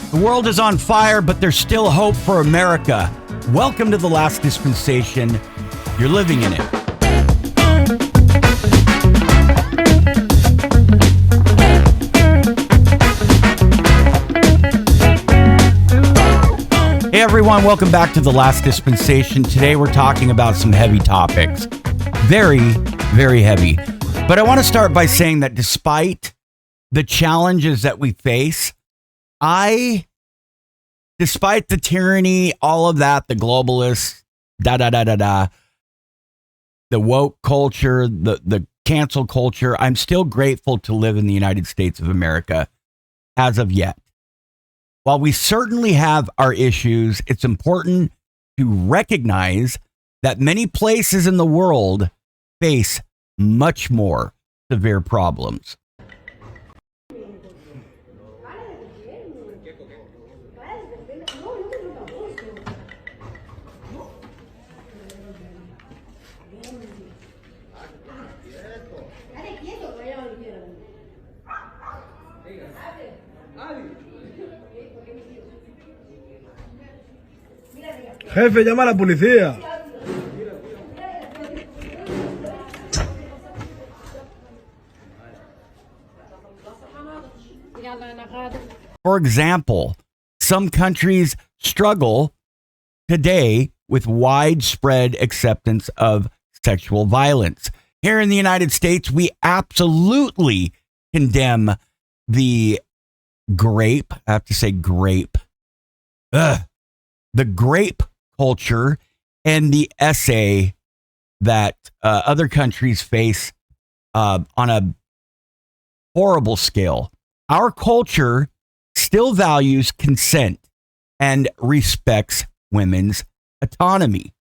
The world is on fire, but there's still hope for America. Welcome to the last dispensation. You're living in it. Hey everyone, welcome back to the last dispensation. Today we're talking about some heavy topics. Very, very heavy. But I want to start by saying that despite the challenges that we face, despite the tyranny, all of that, the globalists, the woke culture, the cancel culture, I'm still grateful to live in the United States of America as of yet. While we certainly have our issues, it's important to recognize that many places in the world face much more severe problems. Jefe, llama a la policía. For example, some countries struggle today with widespread acceptance of sexual violence. Here in the United States, we absolutely condemn the grape. I have to say grape. The grape culture and the essay that other countries face on a horrible scale. Our culture still values consent and respects women's autonomy.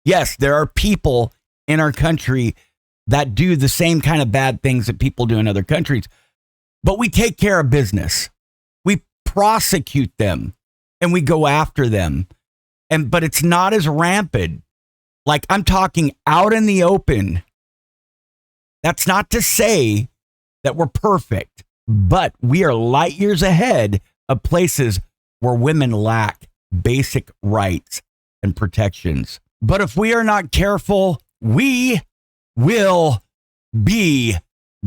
Yes, there are people in our country that do the same kind of bad things that people do in other countries, but we take care of business. We prosecute them and we go after them. But it's not as rampant. Like, I'm talking out in the open. That's not to say that we're perfect, but we are light years ahead of places where women lack basic rights and protections. But if we are not careful, we will be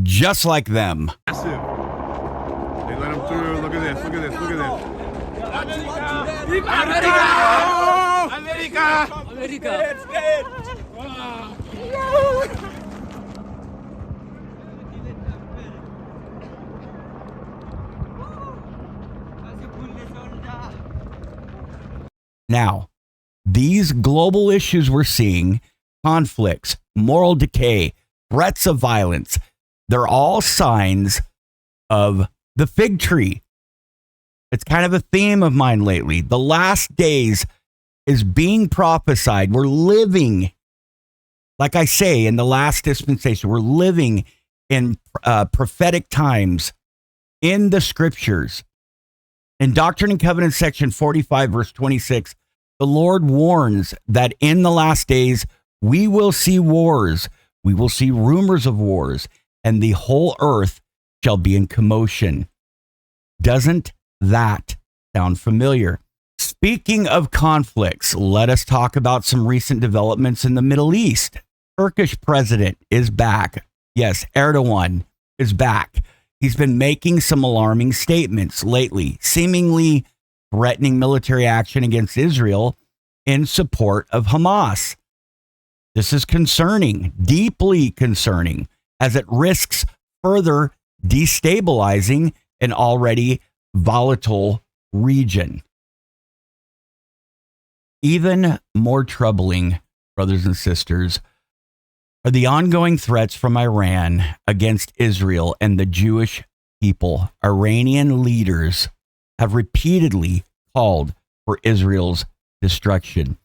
just like them. They let them through. Look at this. Look at this. Look at this. America! It's dead! Now, these global issues we're seeing, conflicts, moral decay, threats of violence, they're all signs of the fig tree. It's kind of a theme of mine lately. The last days is being prophesied. We're living, like I say, in the last dispensation. We're living in prophetic times in the scriptures. In Doctrine and Covenants, section 45, verse 26, the Lord warns that in the last days, we will see wars. We will see rumors of wars, and the whole earth shall be in commotion. Doesn't that sound familiar? Speaking of conflicts, let us talk about some recent developments in the Middle East. Turkish president is back. Yes, Erdogan is back. He's been making some alarming statements lately, seemingly threatening military action against Israel in support of Hamas. This is concerning, deeply concerning, as it risks further destabilizing an already volatile region. Even more troubling, brothers and sisters, are the ongoing threats from Iran against Israel and the Jewish people. Iranian leaders have repeatedly called for Israel's destruction,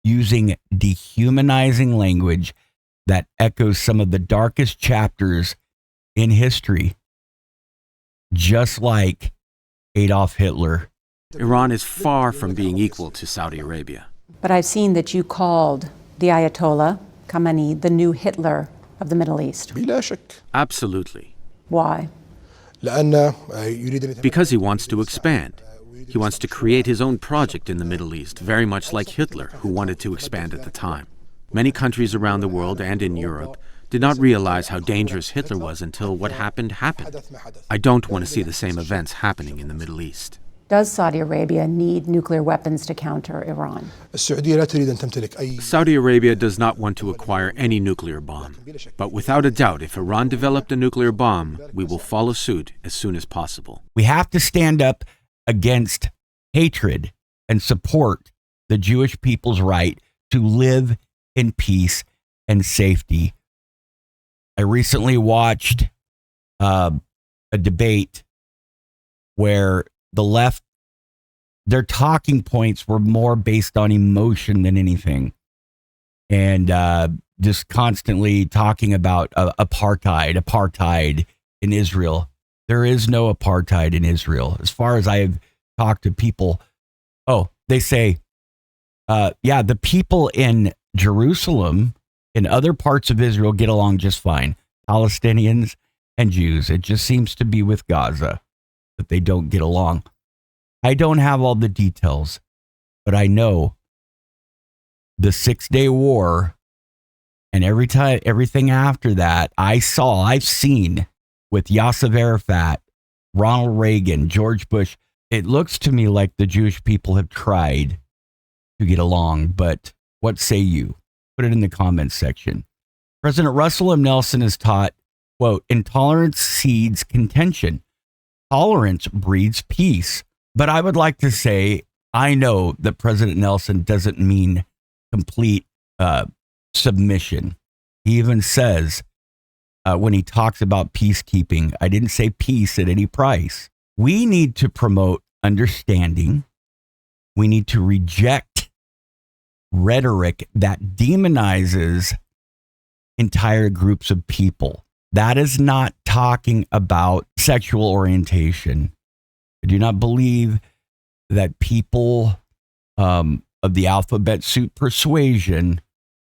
using dehumanizing language that echoes some of the darkest chapters in history, just like Adolf Hitler. Iran is far from being equal to Saudi Arabia. But I've seen that you called the Ayatollah Khamenei the new Hitler of the Middle East. Absolutely. Why? Because he wants to expand. He wants to create his own project in the Middle East, very much like Hitler, who wanted to expand at the time. Many countries around the world and in Europe did not realize how dangerous Hitler was until what happened happened. I don't want to see the same events happening in the Middle East. Does Saudi Arabia need nuclear weapons to counter Iran? Saudi Arabia does not want to acquire any nuclear bomb. But without a doubt, if Iran developed a nuclear bomb, we will follow suit as soon as possible. We have to stand up against hatred and support the Jewish people's right to live in peace and safety. I recently watched a debate where the left, their talking points were more based on emotion than anything. And just constantly talking about apartheid in Israel. There is no apartheid in Israel. As far as I have talked to people, they say, the people in Jerusalem and other parts of Israel get along just fine. Palestinians and Jews. It just seems to be with Gaza that they don't get along. I don't have all the details, but I know the 6-day war and everything after that, I've seen with Yasser Arafat, Ronald Reagan, George Bush. It looks to me like the Jewish people have tried to get along, but what say you? Put it in the comments section. President Russell M. Nelson has taught, quote, intolerance seeds contention. Tolerance breeds peace. But I would like to say, I know that President Nelson doesn't mean complete submission. He even says, when he talks about peacekeeping, I didn't say peace at any price. We need to promote understanding. We need to reject rhetoric that demonizes entire groups of people. That is not talking about sexual orientation. I do not believe that people of the alphabet soup persuasion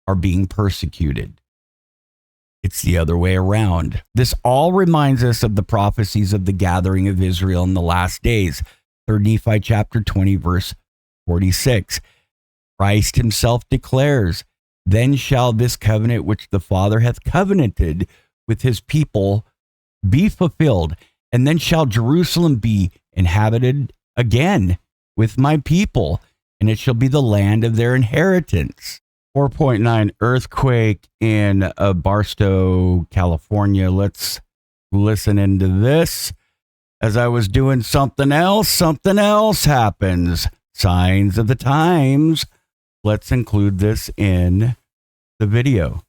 are being persecuted. It's the other way around. This all reminds us of the prophecies of the gathering of Israel in the last days. 3 Nephi chapter 20, verse 46. Christ himself declares, then shall this covenant which the Father hath covenanted with his people be fulfilled, and then shall Jerusalem be inhabited again with my people, and it shall be the land of their inheritance. 4.9 earthquake in Barstow, California. Let's listen into this. As I was doing something else happens. Signs of the times. Let's include this in the video.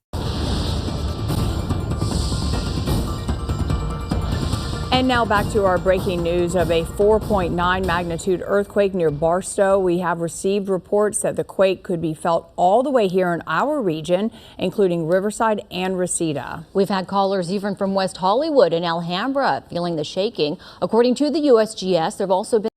And now back to our breaking news of a 4.9 magnitude earthquake near Barstow. We have received reports that the quake could be felt all the way here in our region, including Riverside and Reseda. We've had callers even from West Hollywood and Alhambra feeling the shaking. According to the USGS, there have also been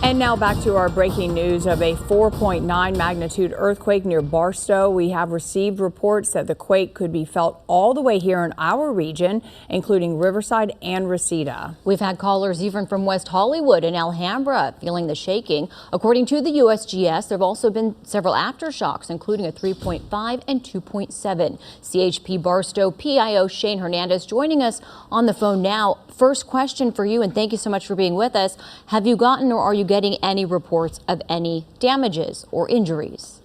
And now back to our breaking news of a 4.9 magnitude earthquake near Barstow. We have received reports that the quake could be felt all the way here in our region, including Riverside and Reseda. We've had callers even from West Hollywood and Alhambra feeling the shaking. According to the USGS, there have also been several aftershocks, including a 3.5 and 2.7. CHP Barstow PIO Shane Hernandez joining us on the phone now. First question for you, and thank you so much for being with us. Have you gotten or are you getting any reports of any damages or injuries?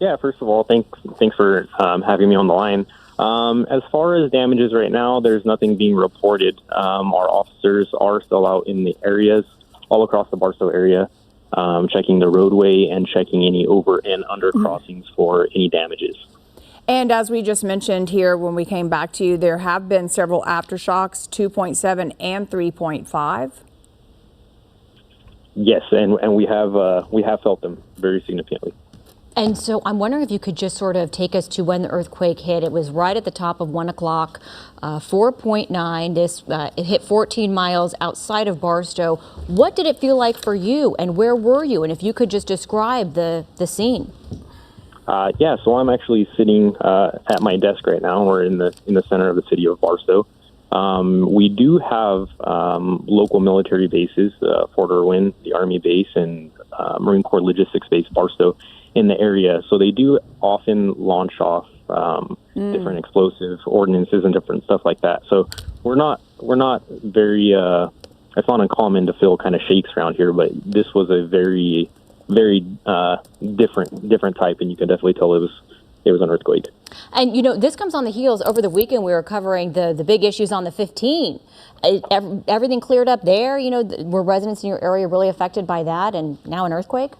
Yeah, first of all, thanks for having me on the line. As far as damages right now, there's nothing being reported. Our officers are still out in the areas all across the Barstow area, checking the roadway and checking any over and under crossings for any damages. And as we just mentioned here when we came back to you, there have been several aftershocks, 2.7 and 3.5. Yes, and we have felt them very significantly. And so I'm wondering if you could just sort of take us to when the earthquake hit. It was right at the top of 1 o'clock, 4.9. It hit 14 miles outside of Barstow. What did it feel like for you, and where were you? And if you could just describe the scene. So I'm actually sitting at my desk right now. We're in the center of the city of Barstow. We do have local military bases, Fort Irwin, the Army base, and Marine Corps Logistics Base, Barstow, in the area. So they do often launch off different explosive ordinances and different stuff like that. So we're not very. It's not uncommon to feel kind of shakes around here, but this was a very, very different type, and you can definitely tell it was an earthquake. And, this comes on the heels. Over the weekend, we were covering the big issues on the 15. Everything cleared up there? Were residents in your area really affected by that, and now an earthquake?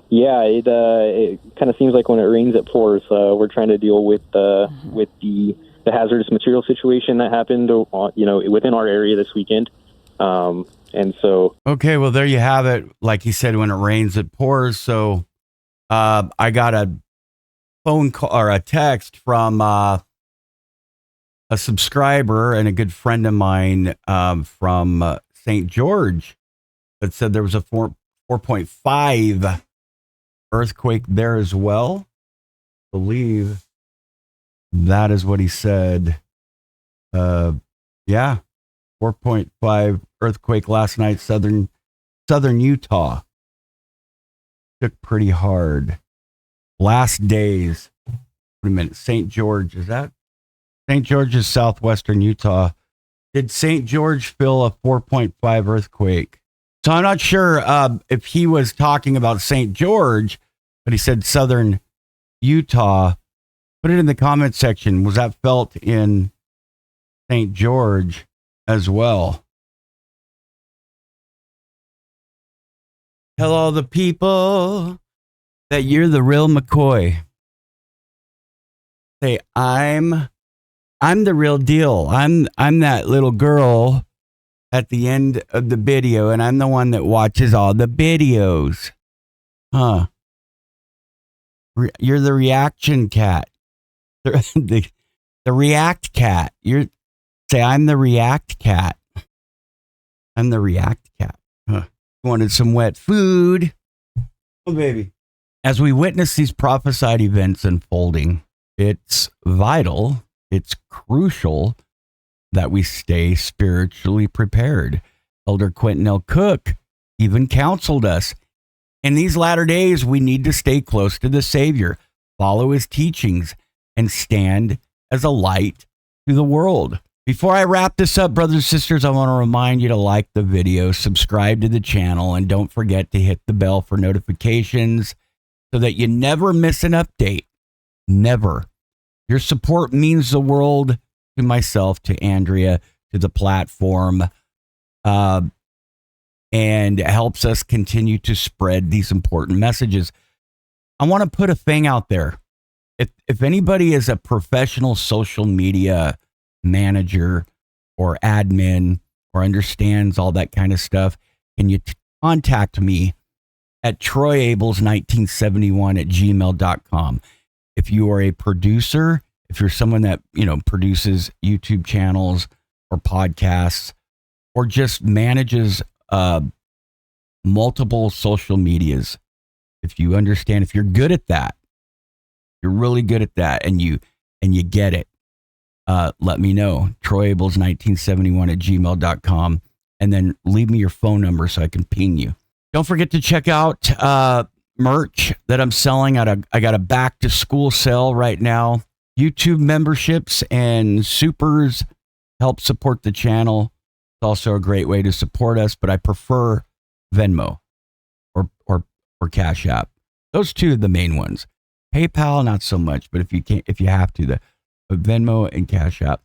Yeah, it kind of seems like when it rains, it pours. We're trying to deal with the hazardous material situation that happened, within our area this weekend. And so. Okay, well, there you have it. Like you said, when it rains, it pours. So I got a phone call or a text from a subscriber and a good friend of mine from St. George that said there was a 4.5 earthquake there as well. I believe that is what he said. Yeah, 4.5 earthquake last night, southern Utah. Took pretty hard. Last days. Wait a minute. St. George, is that? St. George is southwestern Utah. Did St. George feel a 4.5 earthquake? So I'm not sure if he was talking about St. George, but he said southern Utah. Put it in the comment section. Was that felt in St. George as well? Tell all the people that you're the real McCoy. Say, I'm the real deal. I'm that little girl at the end of the video, and I'm the one that watches all the videos. Huh. You're the reaction cat. The react cat. I'm the react cat. I'm the react cat. Huh. Wanted some wet food. Oh, baby. As we witness these prophesied events unfolding, it's vital, it's crucial that we stay spiritually prepared. Elder Quentin L. Cook even counseled us. In these latter days, we need to stay close to the Savior, follow his teachings, and stand as a light to the world. Before I wrap this up, brothers and sisters, I want to remind you to like the video, subscribe to the channel, and don't forget to hit the bell for notifications so that you never miss an update. Never. Your support means the world to myself, to Andrea, to the platform, and helps us continue to spread these important messages. I want to put a thing out there. If anybody is a professional social media manager or admin or understands all that kind of stuff, can you contact me at troyables1971@gmail.com. If you are a producer, if you're someone that, produces YouTube channels or podcasts or just manages multiple social medias, if you understand, if you're good at that, you're really good at that, and you get it, let me know. troyables1971@gmail.com, and then leave me your phone number so I can ping you. Don't forget to check out merch that I'm selling. I got a back to school sale right now. YouTube memberships and supers help support the channel. It's also a great way to support us, but I prefer Venmo or Cash App. Those two are the main ones. PayPal, not so much, but if you have to, the Venmo and Cash App.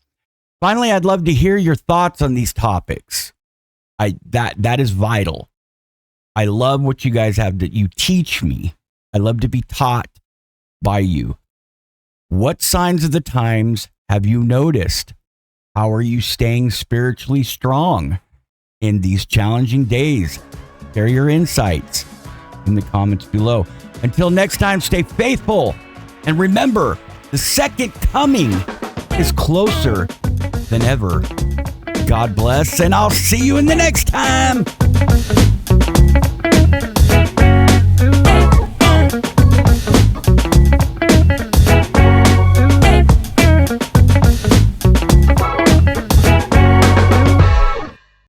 Finally, I'd love to hear your thoughts on these topics. That is vital. I love what you guys have that you teach me. I love to be taught by you. What signs of the times have you noticed? How are you staying spiritually strong in these challenging days? Share your insights in the comments below. Until next time, stay faithful. And remember, the second coming is closer than ever. God bless, and I'll see you in the next time.